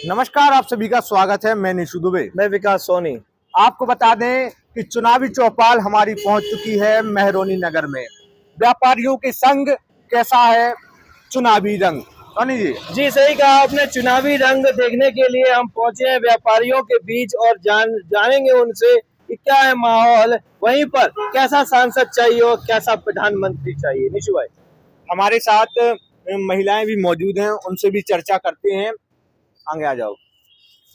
नमस्कार, आप सभी का स्वागत है। मैं निशु दुबे। मैं विकास सोनी। आपको बता दें कि चुनावी चौपाल हमारी पहुंच चुकी है मेहरौनी नगर में। व्यापारियों के संग कैसा है चुनावी रंग, सोनी जी? जी सही कहा आपने, चुनावी रंग देखने के लिए हम पहुंचे हैं व्यापारियों के बीच और जानेंगे उनसे कि क्या है माहौल, वहीं पर कैसा सांसद चाहिए और कैसा प्रधानमंत्री चाहिए। निशु भाई, हमारे साथ महिलाएं भी मौजूद हैं, उनसे भी चर्चा करते हैं। आगे आ जाओ।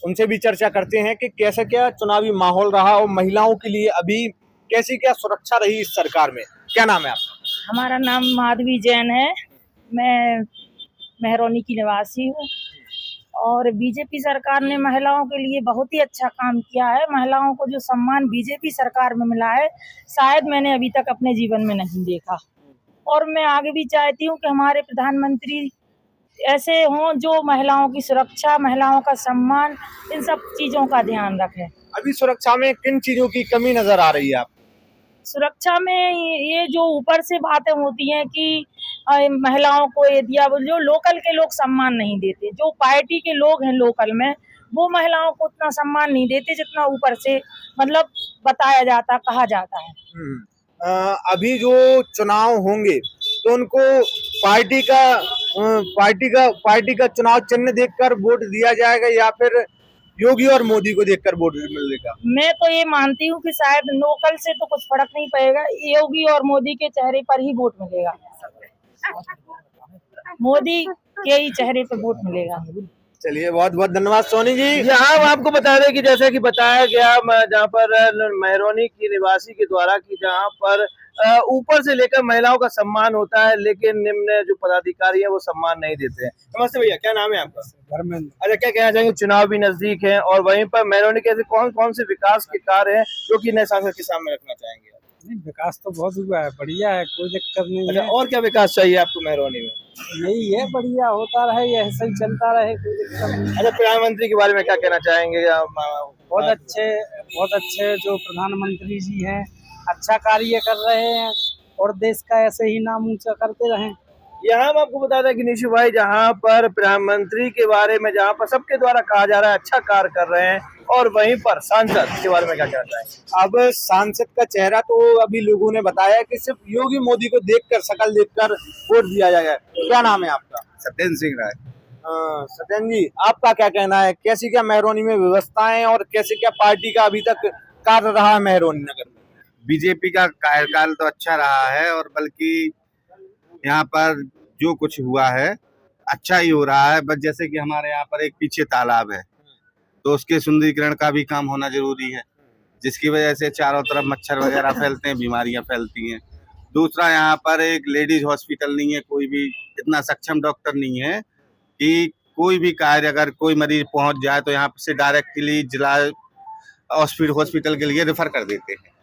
उनसे भी चर्चा करते हैं कि कैसे क्या चुनावी माहौल रहा और महिलाओं के लिए अभी कैसी क्या सुरक्षा रही इस सरकार में। क्या नाम है आपका? हमारा नाम माधवी जैन है। मैं मेहरौनी की निवासी हूँ और बीजेपी सरकार ने महिलाओं के लिए बहुत ही अच्छा काम किया है। महिलाओं को जो सम्मान बीजेपी सरकार में मिला है, शायद मैंने अभी तक अपने जीवन में नहीं देखा। और मैं आगे भी चाहती हूँ कि हमारे प्रधानमंत्री ऐसे हों जो महिलाओं की सुरक्षा, महिलाओं का सम्मान, इन सब चीज़ों का ध्यान रखें। अभी सुरक्षा में किन चीजों की कमी नजर आ रही है आप? सुरक्षा में ये जो ऊपर से बातें होती हैं कि महिलाओं को ये दिया, जो लोकल के लोग सम्मान नहीं देते, जो पार्टी के लोग हैं लोकल में, वो महिलाओं को उतना सम्मान नहीं देते जितना ऊपर से मतलब बताया जाता, कहा जाता है। अभी जो चुनाव होंगे तो उनको पार्टी का चुनाव चिन्ह देखकर वोट दिया जाएगा या फिर योगी और मोदी को देखकर वोट मिलेगा? मैं तो ये मानती हूँ कि शायद लोकल से तो कुछ फर्क नहीं पड़ेगा, योगी और मोदी के चेहरे पर ही वोट मिलेगा। मोदी के ही चेहरे पर वोट मिलेगा। चलिए, बहुत बहुत धन्यवाद सोनी जी। यहाँ हम आपको बता दें कि जैसे कि बताया गया, जहाँ पर मेहरौनी की निवासी के द्वारा कि जहाँ पर ऊपर से लेकर महिलाओं का सम्मान होता है, लेकिन निम्न जो पदाधिकारी है वो सम्मान नहीं देते हैं। नमस्ते भैया, क्या नाम है आपका? धर्मेंद्र। अच्छा, क्या कहना चाहेंगे? चुनाव भी नजदीक है और वहीं पर मेहरौनी के ऐसे कौन कौन से विकास के कार्य हैं जो कि नए सांसद के सामने रखना चाहेंगे? नहीं, विकास तो बहुत हुआ है, बढ़िया है, कोई दिक्कत नहीं अच्छा, है। और क्या विकास चाहिए आपको मेहरौनी में? यही है, बढ़िया होता रहे, ये ऐसा ही चलता रहे, कोई दिक्कत नहीं। अच्छा, प्रधानमंत्री के बारे में क्या कहना चाहेंगे? बहुत अच्छे जो प्रधानमंत्री जी हैं, अच्छा कार्य कर रहे हैं और देश का ऐसे ही नाम ऊंचा करते रहें। यहाँ हम आपको बता दें कि निशु भाई, जहाँ पर प्रधानमंत्री के बारे में जहाँ पर सबके द्वारा कहा जा रहा है अच्छा कार्य कर रहे हैं, और वहीं पर सांसद के बारे में क्या कहना है? अब सांसद का चेहरा तो अभी लोगों ने बताया कि सिर्फ योगी मोदी को देखकर, शकल देखकर वोट दिया जाएगा। क्या नाम है आपका? सत्येंद्र सिंह राय। सत्येंद्र जी, आपका क्या कहना है? कैसी क्या मेहरौनी में व्यवस्थाएं और कैसे क्या पार्टी का अभी तक कार्य रहा है मेहरौनी नगर में? बीजेपी का कार्यकाल तो अच्छा रहा है और बल्कि यहाँ पर जो कुछ हुआ है अच्छा ही हो रहा है। बस जैसे कि हमारे यहाँ पर एक पीछे तालाब है तो उसके सुंदरीकरण का भी काम होना जरूरी है, जिसकी वजह से चारों तरफ मच्छर वगैरह फैलते हैं, बीमारियां फैलती हैं। दूसरा, यहाँ पर एक लेडीज हॉस्पिटल नहीं है, कोई भी इतना सक्षम डॉक्टर नहीं है कि कोई भी कार्य अगर कोई मरीज पहुंच जाए तो यहाँ से डायरेक्टली जिला हॉस्पिटल के लिए रेफर कर देते हैं।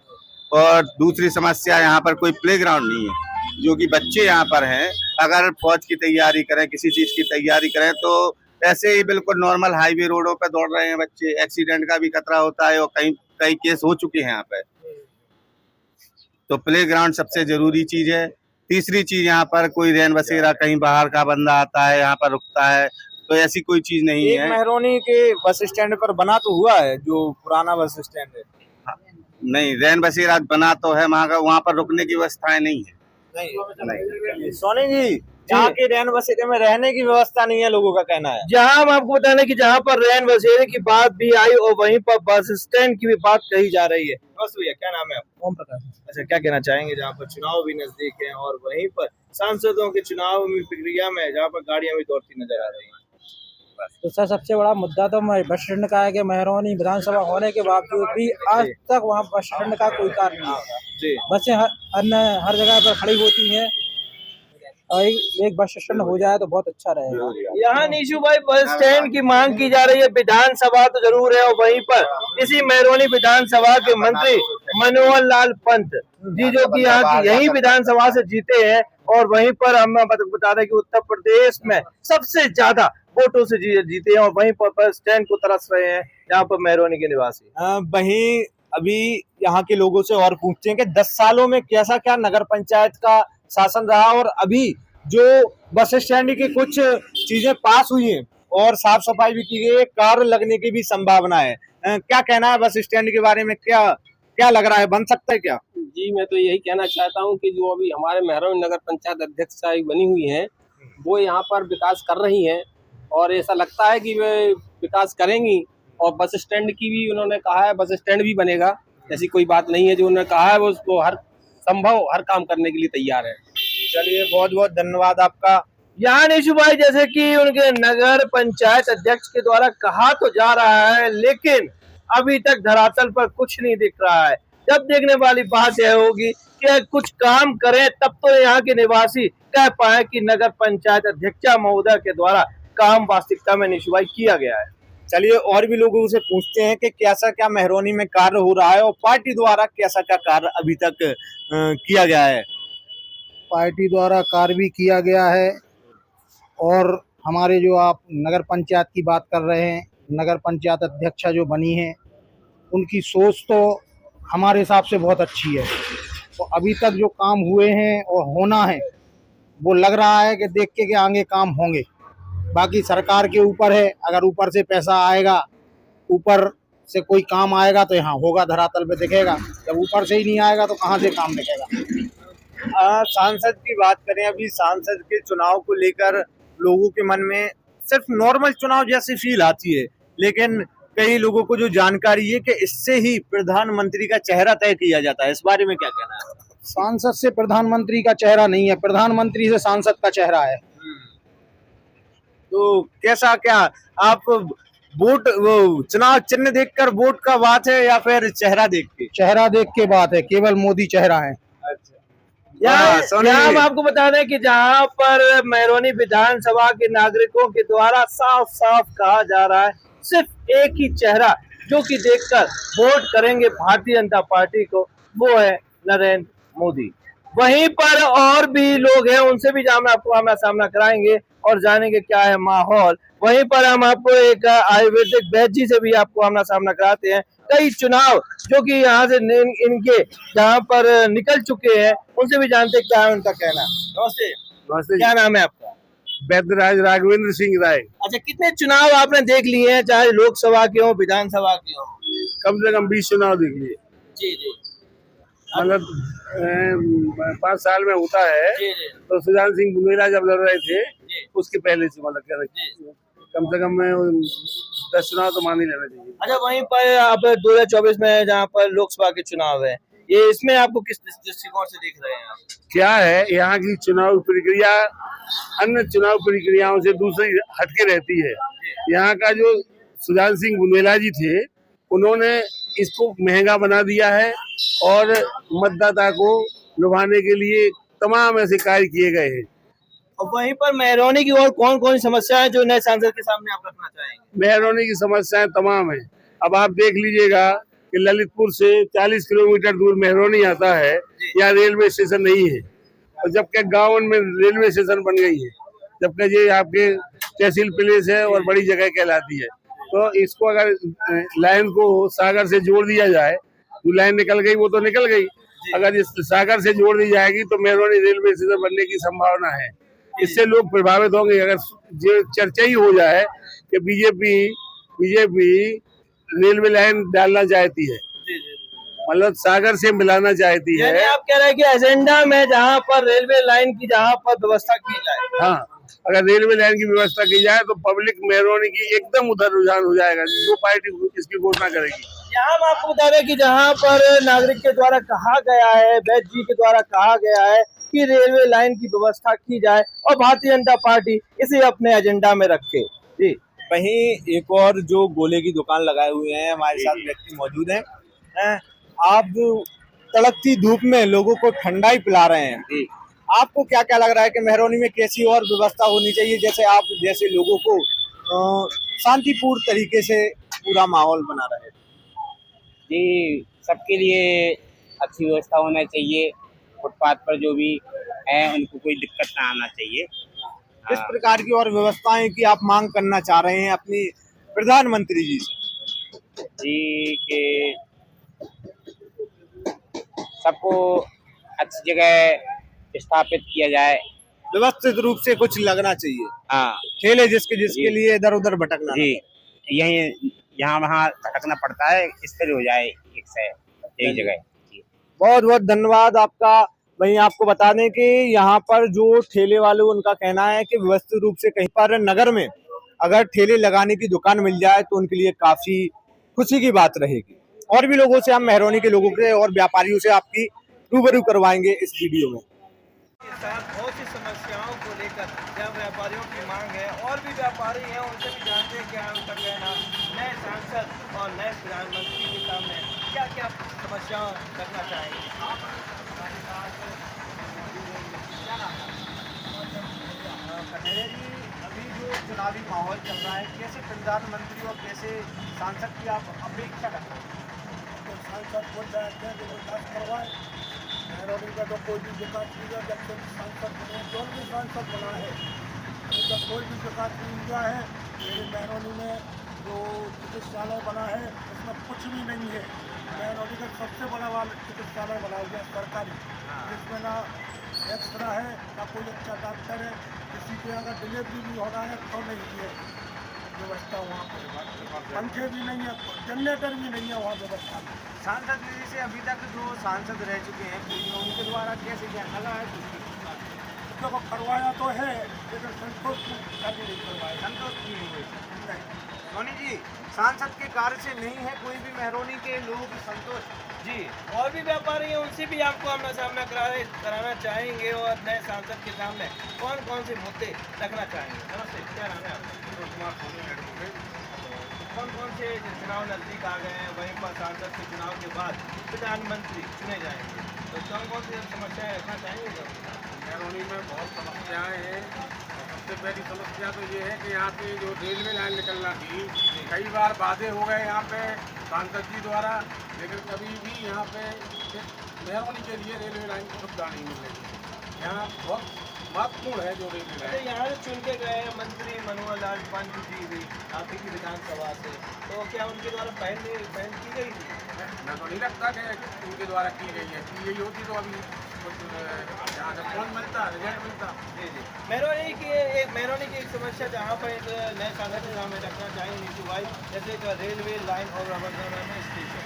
और दूसरी समस्या, यहाँ पर कोई प्लेग्राउंड नहीं है, जो कि बच्चे यहाँ पर हैं अगर फौज की तैयारी करें, किसी चीज की तैयारी करें तो ऐसे ही बिल्कुल नॉर्मल हाईवे रोडों पर दौड़ रहे हैं बच्चे। एक्सीडेंट का भी खतरा होता है और कई केस हो चुके हैं यहाँ पे। तो प्लेग्राउंड सबसे जरूरी चीज है। तीसरी चीज, यहाँ पर कोई रैन बसेरा, कहीं बाहर का बंदा आता है यहाँ पर रुकता है तो ऐसी कोई चीज नहीं है। मेहरौनी के बस स्टैंड पर बना तो हुआ है, जो पुराना बस स्टैंड है। नहीं, रैन बसेरा बना तो है, वहाँ पर रुकने की व्यवस्थाएं नहीं है। नहीं। सोनी जी, जहाँ के रैन बसेरे में रहने की व्यवस्था नहीं है, लोगों का कहना है। जहाँ हम आपको बता दें कि जहाँ पर रैन बसेरे की बात भी आई और वहीं पर बस स्टैंड की भी बात कही जा रही है। बस भैया, क्या नाम है आपका? ओम प्रकाश। अच्छा, क्या कहना चाहेंगे जहाँ पर चुनाव भी नजदीक है और वहीं पर सांसदों के चुनाव में प्रक्रिया में जहाँ पर गाड़ियां भी दौड़ती नजर आ रही हैं? तो सर, सबसे बड़ा मुद्दा तो बस स्टैंड का है कि मेहरौनी विधानसभा होने के बावजूद भी आज तक वहाँ बस स्टैंड का कोई कार्य नहीं है। जी, बसें हर जगह पर खड़ी होती हैं और एक बस स्टैंड हो जाए तो बहुत अच्छा रहेगा। यहाँ निशु भाई, बस स्टैंड की मांग की जा रही है, विधानसभा तो जरूर है और वहीं पर इसी मेहरौनी विधानसभा के मंत्री मनोहर लाल पंत जी, जो कि यहाँ की यही विधानसभा से जीते हैं, और वहीं पर हम बता दें कि उत्तर प्रदेश में सबसे ज्यादा वोटों से जीते हैं और वहीं पर बस स्टैंड को तरस रहे हैं यहाँ पर मेहरौनी के निवासी। वहीं अभी यहाँ के लोगों से और पूछते हैं कि 10 सालों में कैसा क्या नगर पंचायत का शासन रहा और अभी जो बस स्टैंड की कुछ चीजें पास हुई हैं और साफ सफाई भी की गई है, कार लगने की भी संभावना है। क्या कहना है बस स्टैंड के बारे में, क्या क्या लग रहा है, बन सकता है क्या? जी मैं तो यही कहना चाहता हूँ कि जो अभी हमारे मेहरौनी नगर पंचायत अध्यक्ष बनी हुई हैं वो यहाँ पर विकास कर रही हैं और ऐसा लगता है कि वे विकास करेंगी। और बस स्टैंड की भी उन्होंने कहा है, बस स्टैंड भी बनेगा, ऐसी कोई बात नहीं है। जो उन्होंने कहा है वो उसको हर संभव हर काम करने के लिए तैयार है। चलिए बहुत बहुत धन्यवाद आपका। यहाँ निशु भाई, जैसे कि उनके नगर पंचायत अध्यक्ष के द्वारा कहा तो जा रहा है, लेकिन अभी तक धरातल पर कुछ नहीं दिख रहा है। जब देखने वाली बात यह होगी कि कुछ काम करें तब तो यहाँ के निवासी कह पाए कि नगर पंचायत अध्यक्षा महोदय के द्वारा काम वास्तविकता में निशु भाई किया गया है। चलिए और भी लोगों से पूछते हैं कि कैसा क्या मेहरौनी में कार्य हो रहा है और पार्टी द्वारा कैसा क्या कार्य अभी तक किया गया है। पार्टी द्वारा कार्य भी किया गया है और हमारे जो आप नगर पंचायत की बात कर रहे हैं, नगर पंचायत अध्यक्षा जो बनी है उनकी सोच तो हमारे हिसाब से बहुत अच्छी है। तो अभी तक जो काम हुए हैं और होना है वो लग रहा है कि देख के आगे काम होंगे। बाकी सरकार के ऊपर है, अगर ऊपर से पैसा आएगा, ऊपर से कोई काम आएगा तो यहाँ होगा, धरातल पे दिखेगा। जब ऊपर से ही नहीं आएगा तो कहाँ से काम दिखेगा। सांसद की बात करें, अभी सांसद के चुनाव को लेकर लोगों के मन में सिर्फ नॉर्मल चुनाव जैसी फील आती है, लेकिन कई लोगों को जो जानकारी है कि इससे ही प्रधानमंत्री का चेहरा तय किया जाता है। इस बारे में क्या कहना है? सांसद से प्रधानमंत्री का चेहरा नहीं है, प्रधानमंत्री से सांसद का चेहरा है। तो कैसा क्या आप वोट वो चुनाव चिन्ह देखकर वोट का बात है या फिर चेहरा देख के? चेहरा देख के बात है, केवल मोदी चेहरा है। यहाँ हम आपको बता दें कि जहाँ पर मेहरौनी विधानसभा के नागरिकों के द्वारा साफ साफ कहा जा रहा है सिर्फ एक ही चेहरा जो कि देखकर वोट करेंगे भारतीय जनता पार्टी को, वो है नरेंद्र मोदी। वहीं पर और भी लोग हैं, उनसे भी हम आपको आमना सामना कराएंगे और जानेंगे क्या है माहौल। वहीं पर हम आपको एक आयुर्वेदिक वैद्य जी से भी आपको आमना सामना कराते हैं। कई चुनाव जो कि यहाँ से इनके जहाँ पर निकल चुके हैं, उनसे भी जानते क्या है उनका कहना। नमस्ते। नमस्ते। क्या नाम है आपका? वैद्यराज राघवेंद्र सिंह राय। अच्छा, कितने चुनाव आपने देख लिए हैं, चाहे लोकसभा के हो विधानसभा के हो? कम से कम 20 चुनाव देख लिए। जी जी। मतलब 5 साल में होता है। जी जी। तो सुजान सिंह बुंदेला जब लड़ रहे थे उसके पहले से मतलब कम से कम 10 चुनाव तो मान ही लेना चाहिए। अच्छा, वहीं पर आप 2024 में जहाँ पर लोकसभा के चुनाव है, ये इसमें आपको किस दृष्टिकोण से देख रहे हैं आप? क्या है, यहाँ की चुनाव प्रक्रिया अन्य चुनाव प्रक्रियाओं से दूसरी हटके रहती है। यहाँ का जो सुजान सिंह बुंदेला जी थे, उन्होंने इसको महंगा बना दिया है और मतदाता को लुभाने के लिए तमाम ऐसे कार्य किए गए हैं। और वहीं पर मेहरौनी की और कौन कौन सी समस्याएं जो नए सांसद के सामने आप रखना चाहेंगे? मेहरौनी की समस्याएं तमाम है। अब आप देख लीजिएगा कि ललितपुर से 40 किलोमीटर दूर मेहरौनी आता है, यहाँ रेलवे स्टेशन नहीं है, और जबकि गाँव में रेलवे स्टेशन बन गई है, जबकि ये आपके तहसील प्लेस है और बड़ी जगह कहलाती है। तो इसको अगर लाइन को सागर से जोड़ दिया जाए, जो लाइन निकल गई वो तो निकल गई, अगर इस सागर से जोड़ दी जाएगी तो मेहरौनी रेलवे स्टेशन बनने की संभावना है। इससे लोग प्रभावित होंगे। अगर जो चर्चा ही हो जाए कि बीजेपी रेलवे लाइन डालना चाहती है, मतलब सागर से मिलाना चाहती है। आप कह रहे हैं कि एजेंडा में जहाँ पर रेलवे लाइन की जहाँ पर व्यवस्था की जाए, हाँ, अगर रेलवे लाइन की व्यवस्था की जाए तो पब्लिक मेहरौनी की एकदम उधर रुझान हो जाएगा, जो पार्टी इसकी घोषणा करेगी। यहाँ हम आपको बता दें कि जहाँ पर नागरिक के द्वारा कहा गया है, वैद्य जी के द्वारा कहा गया है कि रेलवे लाइन की व्यवस्था की जाए और भारतीय जनता पार्टी इसे अपने एजेंडा में रखे। जी। वहीं एक और जो गोले की दुकान लगाए हुए हैं, हमारे साथ व्यक्ति मौजूद हैं। आप तड़कती धूप में लोगों को ठंडा ही पिला रहे हैं, आपको क्या क्या लग रहा है कि मेहरौनी में कैसी और व्यवस्था होनी चाहिए, जैसे आप जैसे लोगों को शांतिपूर्ण तरीके से पूरा माहौल बना रहे? जी, सबके लिए अच्छी व्यवस्था होना चाहिए। फुटपाथ पर जो भी है उनको कोई दिक्कत ना आना चाहिए। किस प्रकार की और व्यवस्थाएं की आप मांग करना चाह रहे हैं अपनी प्रधानमंत्री जी से? जी, कि सबको अच्छी जगह स्थापित किया जाए, व्यवस्थित रूप से कुछ लगना चाहिए। हाँ ठेले जिसके लिए इधर उधर भटकना ना जी, यही यहाँ वहाँ भटकना पड़ता है, स्थिर हो जाए एक से एक जगह। बहुत बहुत धन्यवाद आपका। वहीं आपको बता दें कि यहाँ पर जो ठेले वाले उनका कहना है कि व्यवस्थित रूप से कहीं पर नगर में अगर ठेले लगाने की दुकान मिल जाए तो उनके लिए काफी खुशी की बात रहेगी। और भी लोगों से हम मेहरौनी के लोगों के और व्यापारियों से आपकी रूबरू करवाएंगे इस वीडियो में। साथ बहुत सी समस्याओं को लेकर जहाँ व्यापारियों की मांग है और भी व्यापारी हैं उनसे भी जानते हैं क्या उनका कहना नए सांसद और नए प्रधानमंत्री के सामने क्या क्या समस्याओं रखना चाहेंगे। कन्हैया जी, अभी जो चुनावी माहौल चल रहा है कैसे प्रधानमंत्री और कैसे सांसद की आप अपेक्षा करते हैं? तो सांसद बोल रहे हैं कि विकास करवाए मेहरौनी का तो कोई भी विकास नहीं हुआ जब से सांसद बने जो भी सांसद बना है अभी तक कोई भी विकास नहीं हुआ है। मेरे मेहरौनी में जो चिकित्सालय बना है उसमें कुछ भी नहीं है। मेहरौनी का सबसे बड़ा वाला चिकित्सालय बना हुआ है सरकारी, जिसमें ना एक्सरा है ना कोई अच्छा डॉक्टर है, किसी के अगर डिलीवरी भी हो रहा है तो नहीं है व्यवस्था वहाँ पर, पंखे भी नहीं है, जनरेटर भी नहीं है वहाँ व्यवस्था। सांसद निधि से अभी तक जो सांसद रह चुके हैं उनके द्वारा कैसे क्या लगा है को करवाया तो है लेकिन संतोष कार्य नहीं करवाया। संतोष नहीं हुए सोनी जी, सांसद के कार्य से नहीं है कोई भी मेहरौनी के लोग संतोष जी। और भी व्यापारी हैं उनसे भी आपको आमना सामना कराना चाहेंगे और नए सांसद के सामने कौन कौन से मुद्दे रखना चाहेंगे। नमस्ते, क्या नाम है आपका? कौन कौन से चुनाव नजदीक आ गए हैं, वहीं पर सांसद के चुनाव के बाद प्रधानमंत्री चुने जाएंगे तो कौन कौन सी समस्याएं रखना चाहेंगे? मेहरौनी में बहुत समस्याएं हैं। सबसे पहली समस्या तो ये है कि यहाँ पे जो रेलवे लाइन निकलना थी, कई बार वादे हो गए यहाँ पे सांसद जी द्वारा, लेकिन कभी भी यहाँ पे मेहरौनी के लिए रेलवे लाइन की सुविधा नहीं मिल रही। यहाँ बहुत महत्वपूर्ण है जो रेलवे लाइन। यहाँ से चुन के गए मंत्री मनोहर लाल पंत जी भी आप ही की विधानसभा से, तो क्या उनके द्वारा पहल की गई थी? मैं तो नहीं लगता कि उनके द्वारा की गई है, की गई होती तो अभी यहाँ से कौन मिलता, रिजल्ट मिलता। जी जी, मेहरौनी की एक समस्या जहाँ पर एक नए सांसद के सामने रखना चाहिए नीतू भाई, जैसे कि रेलवे लाइन और रबरदाना में स्टेशन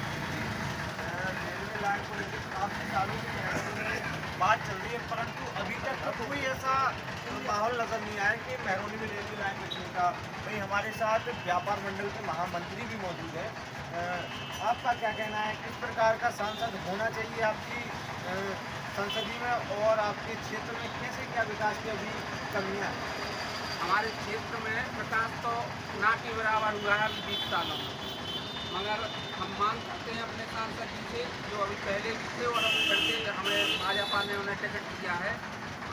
रेलवे लाइन को लेकर काफ़ी सालों से बात चल रही है, परंतु अभी तक तो कोई ऐसा माहौल नजर नहीं आया कि मेहरौनी में रेलवे लाइन रखने का। वहीं हमारे साथ व्यापार मंडल के महामंत्री भी मौजूद है। आपका क्या कहना है, किस प्रकार का सांसद होना चाहिए आपकी संसदीय में और आपके क्षेत्र में कैसे क्या विकास की अभी कमियाँ हैं? हमारे क्षेत्र में विकास तो ना के बराबर हुआ है अभी 20 सालों में, मगर हम मांग करते हैं अपने सांसद जी से जो अभी पहले भी थे और अभी फिर से हमें भाजपा ने उन्हें टिकट दिया है।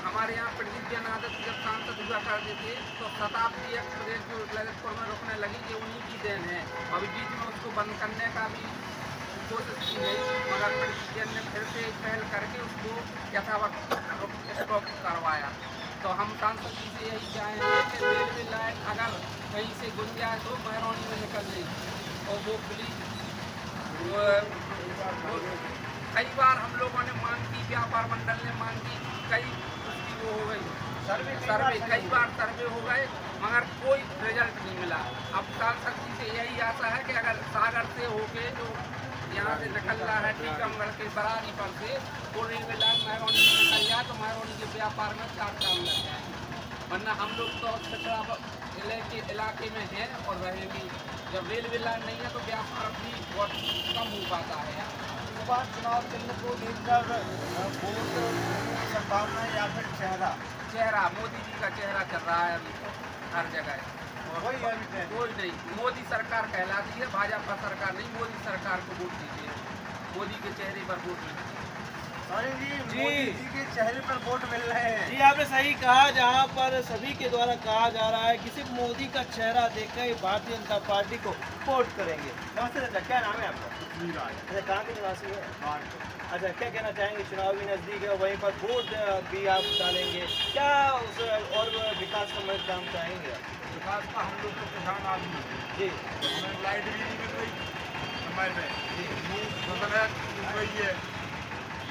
हमारे यहाँ प्रदीप जनार्दन जब सांसद हुआ करते थे तो शताब्दी एक्सप्रेस जो ललितपुर में रुकने लगी ये उन्हीं की देन है। अभी बीच में उसको बंद करने का भी कोशिश की गई, मगर प्रदीप ने फिर से पहल करके उसको यथावत स्टॉप करवाया। तो हम सांसद जी से यही चाहेंगे कि रेलवे लाइन अगर कहीं से गुंजाइश हो मेहरौनी में निकल जाए और वो प्लीज। कई बार हम लोगों ने मांग की, व्यापार मंडल ने मांग की, कई उसकी वो हो गई सर्वे कई बार सर्वे हो गए मगर कोई रिजल्ट नहीं मिला। अब सांसद जी से यही आशा है कि अगर सागर से होके जो यहाँ से निकल रहा है टीकमगढ़ के बरारी पर से वो रेलवे लाइन मेहरौनी में निकल जाए तो मेहरौनी के व्यापार में 4 चांद लग जाए, वरना हम लोग तो पिछड़ा इलाके में हैं और रहेंगे। जब रेलवे लाइन नहीं है तो व्यापार भी बहुत कम हो पाता है। यहाँ चुनाव चिन्ह को लेकर वोट संभावना या फिर चेहरा मोदी जी का चेहरा चल रहा है अभी हर जगह, कोई नहीं। मोदी सरकार कहलाती है, भाजपा सरकार नहीं। मोदी सरकार को वोट दीजिए, मोदी के चेहरे पर वोट दीजिए। मोदी जी के चेहरे पर वोट मिल रहे हैं। जी आपने सही कहा, जहाँ पर सभी के द्वारा कहा जा रहा है कि सिर्फ मोदी का चेहरा देखकर भारतीय जनता पार्टी को वोट करेंगे। नमस्ते चाचा, क्या नाम है आपका? अच्छा, कहाँ के निवासी है? अच्छा, क्या कहना चाहेंगे, चुनाव भी नज़दीक है वहीं पर वोट भी आप डालेंगे, क्या उस और विकास का मदद काम चाहेंगे? विकास का हम लोग तो किसान आदमी जी, हमें लाइट भी नहीं मिल रही हमारे में फसल है वही है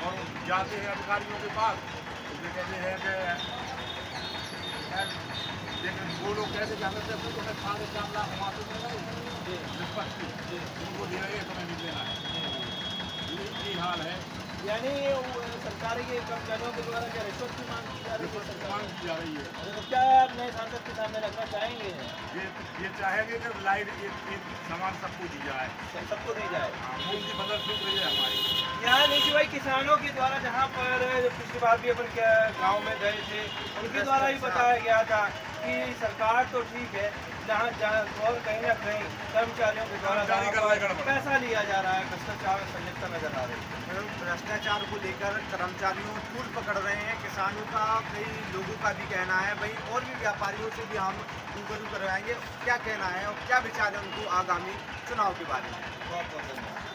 और जाते हैं अधिकारियों के पास तो ये कहते हैं कि कैसे जाते थे तो मैं 4.5 लाख वहाँ से दे रहा हूँ निष्पत्ति उनको दे रही है, तुम्हें नहीं देना है, ये हाल है। यानी सरकार के कर्मचारियों के द्वारा क्या रिश्वत की मांग की जा रही है? मांग की जा रही है। तो क्या आप नए सांसद के सामने रखना चाहेंगे? ये चाहेंगे कि लाइट ये सामान सबको दी जाए, सबको दी जाए। मूंग की फसल सूख रही है हमारी। यहाँ नीचे भाई किसानों के द्वारा जहाँ पर पिछली बार भी अपन गांव में गए थे, उनके द्वारा भी बताया गया था कि सरकार तो ठीक है, जहाँ और कहीं ना कहीं कर्मचारियों के द्वारा पैसा लिया जा रहा है, भ्रष्टाचार में संलिप्तता नजर आ रही है। भ्रष्टाचार को लेकर कर्मचारियों चूल पकड़ रहे हैं, किसानों का, कई लोगों का भी कहना है भाई, और भी व्यापारियों से भी हम रूबरू करवाएंगे क्या कहना है और क्या विचार है उनको आगामी चुनाव के बारे में। बहुत बहुत धन्यवाद।